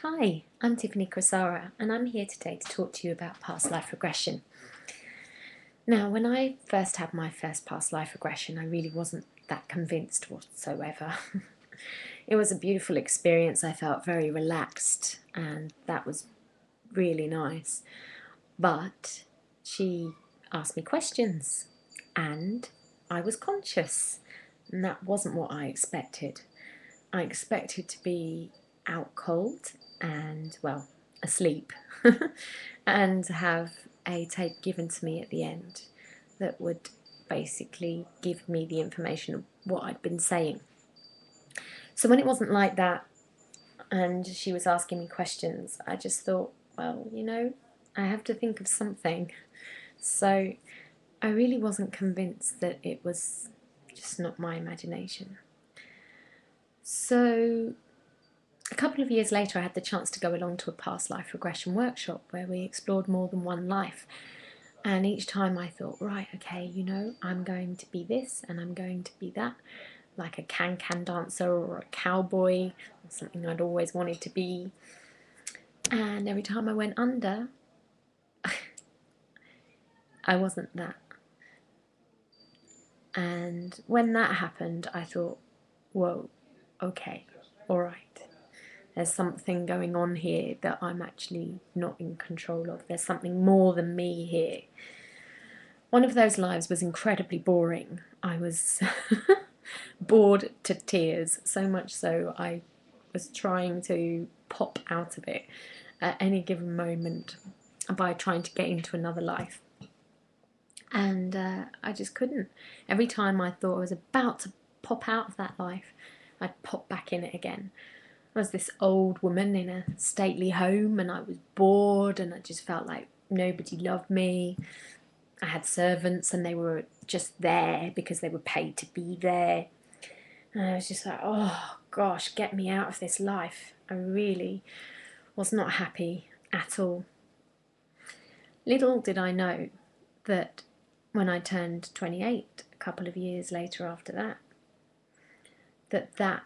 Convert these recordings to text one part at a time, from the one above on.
Hi, I'm Tiffany Crosara and I'm here today to talk to you about past life regression. Now, when I first had my first past life regression, I really wasn't that convinced whatsoever. It was a beautiful experience. I felt very relaxed and that was really nice. But she asked me questions and I was conscious, and that wasn't what I expected. I expected to be out cold and, well, asleep and have a tape given to me at the end that would basically give me the information of what I'd been saying. So when it wasn't like that and she was asking me questions, I just thought, well, I have to think of something. So I really wasn't convinced that it was just not my imagination. So a couple of years later, I had the chance to go along to a past life regression workshop where we explored more than one life. And each time I thought, right, okay, I'm going to be this and I'm going to be that, like a can-can dancer or a cowboy, or something I'd always wanted to be. And every time I went under, I wasn't that. And when that happened, I thought, whoa, okay, all right. There's something going on here that I'm actually not in control of. There's something more than me here. One of those lives was incredibly boring. I was bored to tears, so much so I was trying to pop out of it at any given moment by trying to get into another life. And I just couldn't. Every time I thought I was about to pop out of that life, I'd pop back in it again. I was this old woman in a stately home and I was bored and I just felt like nobody loved me. I had servants and they were just there because they were paid to be there. And I was just like, oh gosh, get me out of this life. I really was not happy at all. Little did I know that when I turned 28, a couple of years later after that, that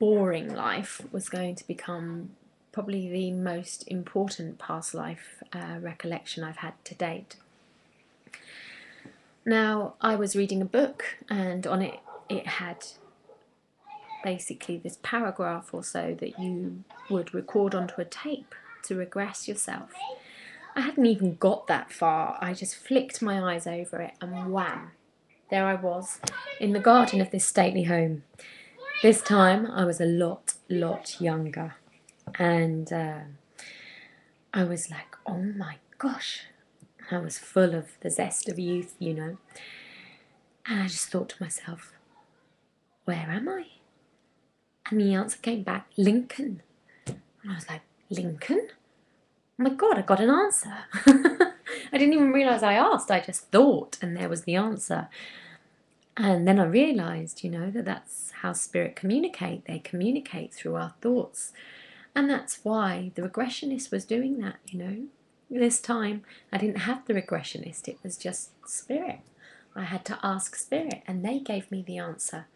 boring life was going to become probably the most important past life recollection I've had to date. Now, I was reading a book and on it had basically this paragraph or so that you would record onto a tape to regress yourself. I hadn't even got that far. I just flicked my eyes over it and wham, there I was in the garden of this stately home. This time I was a lot younger and I was like, oh my gosh. I was full of the zest of youth, And I just thought to myself, where am I? And the answer came back, Lincoln. And I was like, Lincoln? Oh my God, I got an answer. I didn't even realise I asked. I just thought, and there was the answer. And then I realised, that that's how spirit communicate. They communicate through our thoughts. And that's why the regressionist was doing that, This time I didn't have the regressionist. It was just spirit. I had to ask spirit and they gave me the answer.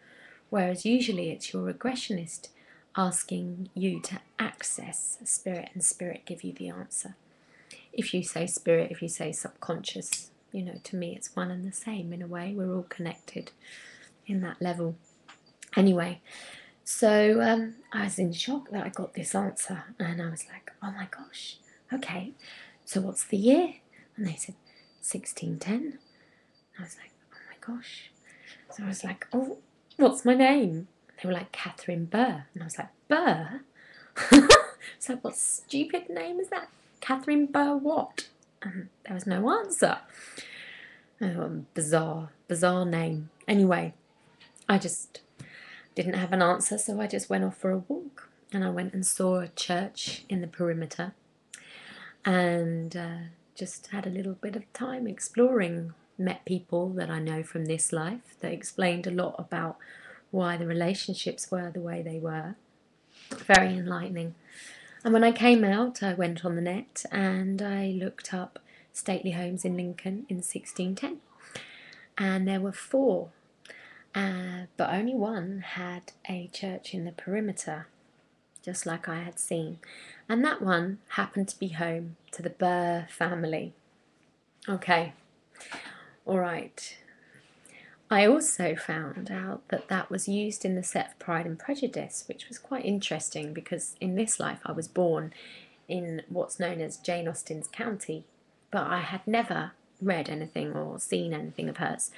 Whereas usually it's your regressionist asking you to access spirit and spirit give you the answer. If you say spirit, if you say subconscious, to me it's one and the same in a way. We're all connected in that level. Anyway, so I was in shock that I got this answer and I was like, oh my gosh, okay, so what's the year? And they said 1610. I was like, oh my gosh. So I was like, oh, what's my name? They were like, Catherine Burr. And I was like, Burr? So what stupid name is that? Catherine Burr what? And there was no answer. Bizarre name. Anyway, I just didn't have an answer, so I just went off for a walk. And I went and saw a church in the perimeter and just had a little bit of time exploring. Met people that I know from this life that explained a lot about why the relationships were the way they were. Very enlightening. And when I came out, I went on the net and I looked up stately homes in Lincoln in 1610. And there were 4, but only one had a church in the perimeter, just like I had seen. And that one happened to be home to the Burr family. Okay, all right. I also found out that that was used in the set of Pride and Prejudice, which was quite interesting because in this life I was born in what's known as Jane Austen's county, but I had never read anything or seen anything of hers.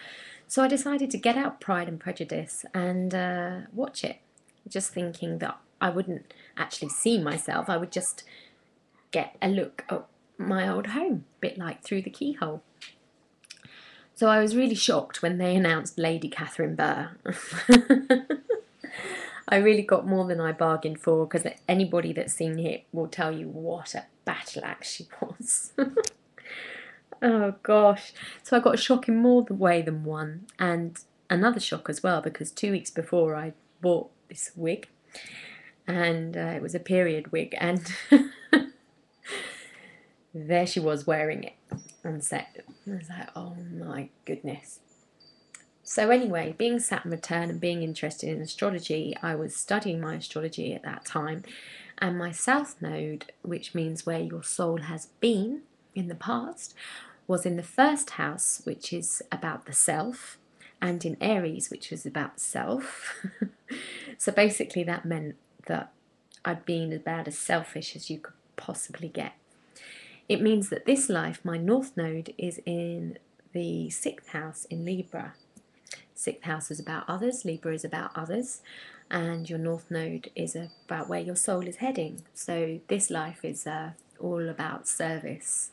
So I decided to get out Pride and Prejudice and watch it, just thinking that I wouldn't actually see myself, I would just get a look at my old home, a bit like Through the Keyhole. So I was really shocked when they announced Lady Catherine Burr. I really got more than I bargained for, because anybody that's seen it will tell you what a battle axe she was. Oh gosh. So I got a shock in more way than one, and another shock as well, because 2 weeks before I bought this wig, and it was a period wig, and there she was wearing it on set. I was like, oh my goodness. So anyway, being Saturn return and being interested in astrology, I was studying my astrology at that time, and my South Node, which means where your soul has been in the past, was in the first house, which is about the self, and in Aries, which was about the self. So basically that meant that I'd been about as selfish as you could possibly get. It means that this life, my North Node, is in the 6th house in Libra. 6th house is about others, Libra is about others, and your North Node is about where your soul is heading. So this life is all about service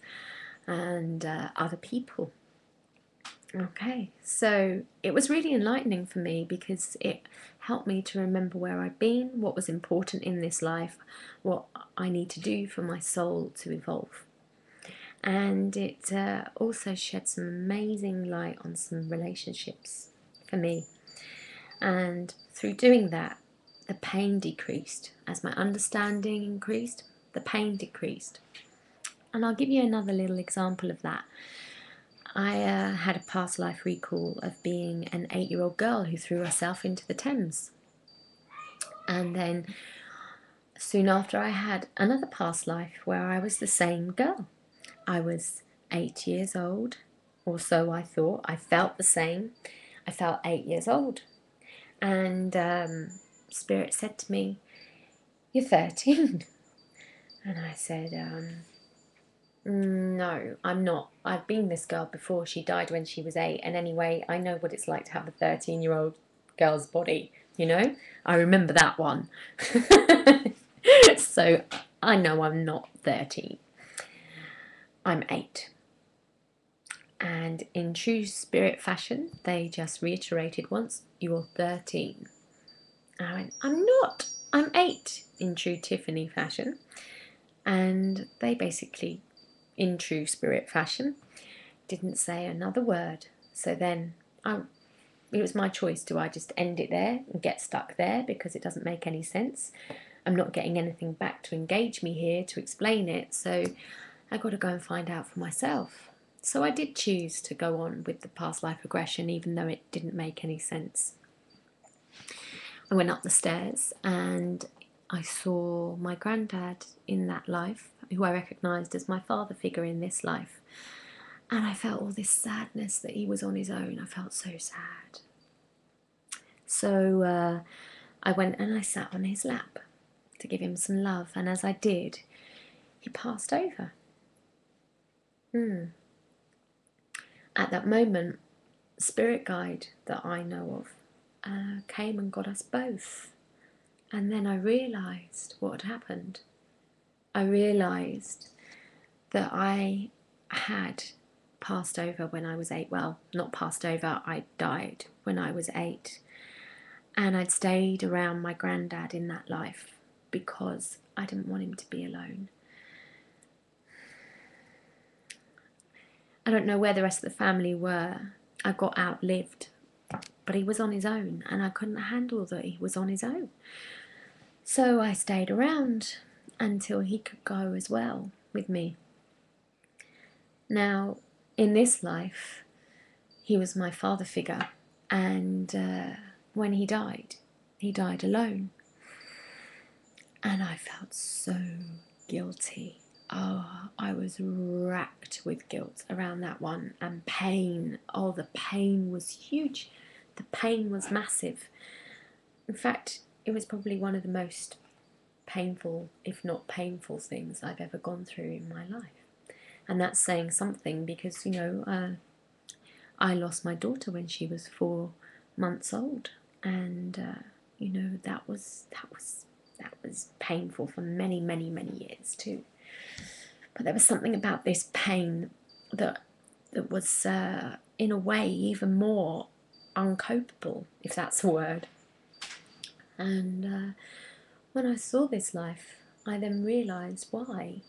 and other people. Okay, so it was really enlightening for me because it helped me to remember where I've been, what was important in this life, what I need to do for my soul to evolve. And it also shed some amazing light on some relationships for me. And through doing that, the pain decreased. As my understanding increased, the pain decreased. And I'll give you another little example of that. I had a past life recall of being an 8-year-old girl who threw herself into the Thames. And then soon after, I had another past life where I was the same girl. I was 8 years old, or so I thought. I felt the same. I felt 8 years old. And Spirit said to me, "You're 13. And I said, no, I'm not. I've been this girl before. She died when she was 8. And anyway, I know what it's like to have a 13-year-old girl's body, you know? I remember that one. So I know I'm not 13. I'm 8. And in true Spirit fashion, they just reiterated once, "You're 13. I went, "I'm not. I'm 8," in true Tiffany fashion. And they basically, in true Spirit fashion, didn't say another word. So then it was my choice. Do I just end it there and get stuck there because it doesn't make any sense? I'm not getting anything back to engage me here to explain it, so I got to go and find out for myself. So I did choose to go on with the past life regression, even though it didn't make any sense. I went up the stairs and I saw my granddad in that life, who I recognised as my father figure in this life. And I felt all this sadness that he was on his own. I felt so sad. So I went and I sat on his lap to give him some love. And as I did, he passed over. At that moment, Spirit Guide that I know of came and got us both. And then I realised what had happened. I realised that I had passed over when I was 8. Well, not passed over, I died when I was 8. And I'd stayed around my granddad in that life because I didn't want him to be alone. I don't know where the rest of the family were. I got outlived, but he was on his own and I couldn't handle that he was on his own. So I stayed around until he could go as well with me. Now, in this life, he was my father figure, and when he died alone. And I felt so guilty. Oh, I was racked with guilt around that one, and pain. Oh, the pain was huge. The pain was massive. In fact, it was probably one of the most painful, if not painful, things I've ever gone through in my life. And that's saying something because, I lost my daughter when she was 4 months old, and that was painful for many, many, many years too. But there was something about this pain that was, in a way, even more uncopable, if that's a word. And when I saw this life, I then realised why.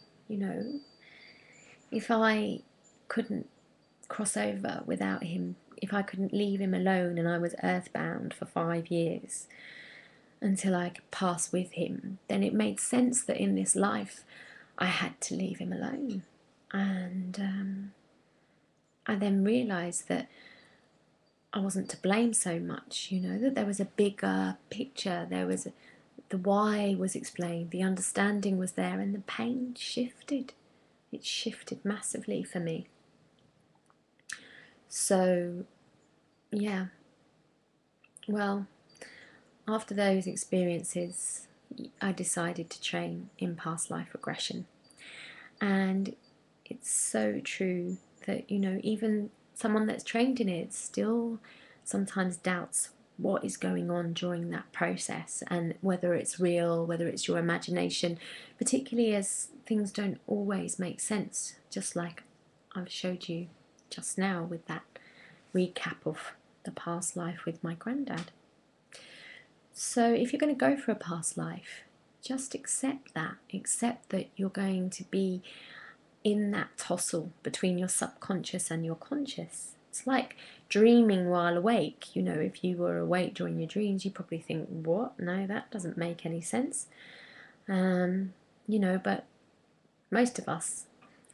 If I couldn't cross over without him, if I couldn't leave him alone and I was earthbound for 5 years until I could pass with him, then it made sense that in this life I had to leave him alone. And I then realised that I wasn't to blame so much, that there was a bigger picture. The why was explained, the understanding was there, and the pain shifted. It shifted massively for me. So, yeah, well, after those experiences, I decided to train in past life regression. And it's so true that, even someone that's trained in it still sometimes doubts what is going on during that process and whether it's real, whether it's your imagination, particularly as things don't always make sense, just like I've showed you just now with that recap of the past life with my granddad. So if you're going to go for a past life, just accept that you're going to be in that tussle between your subconscious and your conscious. It's like dreaming while awake. If you were awake during your dreams, you probably think, what? No, that doesn't make any sense. But most of us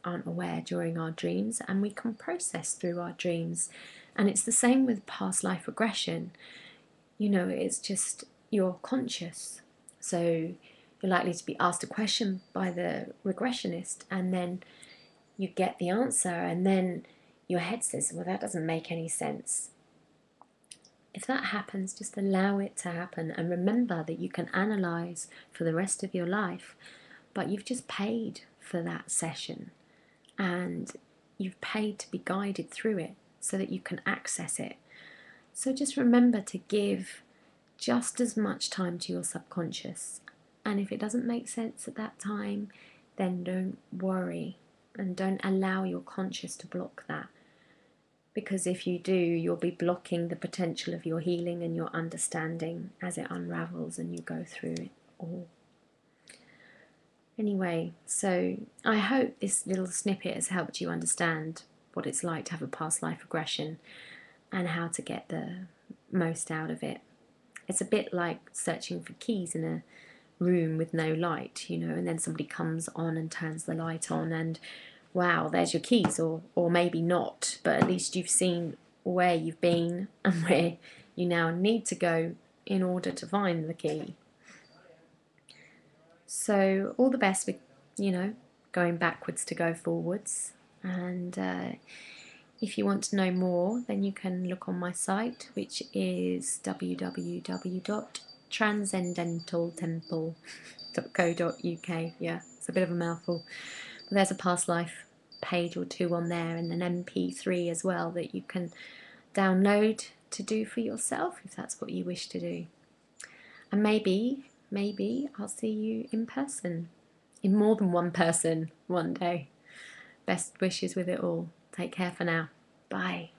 aren't aware during our dreams, and we can process through our dreams. And it's the same with past life regression. It's just you're conscious. So you're likely to be asked a question by the regressionist, and then you get the answer, and then your head says, well, that doesn't make any sense. If that happens, just allow it to happen, and remember that you can analyze for the rest of your life, but you've just paid for that session, and you've paid to be guided through it so that you can access it. So just remember to give just as much time to your subconscious, and if it doesn't make sense at that time, then don't worry. And don't allow your conscious to block that. Because if you do, you'll be blocking the potential of your healing and your understanding as it unravels and you go through it all. Anyway, so I hope this little snippet has helped you understand what it's like to have a past life regression and how to get the most out of it. It's a bit like searching for keys in a room with no light, and then somebody comes on and turns the light on, and wow, there's your keys, or maybe not, but at least you've seen where you've been and where you now need to go in order to find the key. So all the best with, going backwards to go forwards. And if you want to know more, then you can look on my site, which is www.transcendentaltemple.co.uk. Yeah, it's a bit of a mouthful. But there's a past life page or two on there, and an MP3 as well that you can download to do for yourself if that's what you wish to do. And maybe I'll see you in person, in more than one person one day. Best wishes with it all. Take care for now. Bye.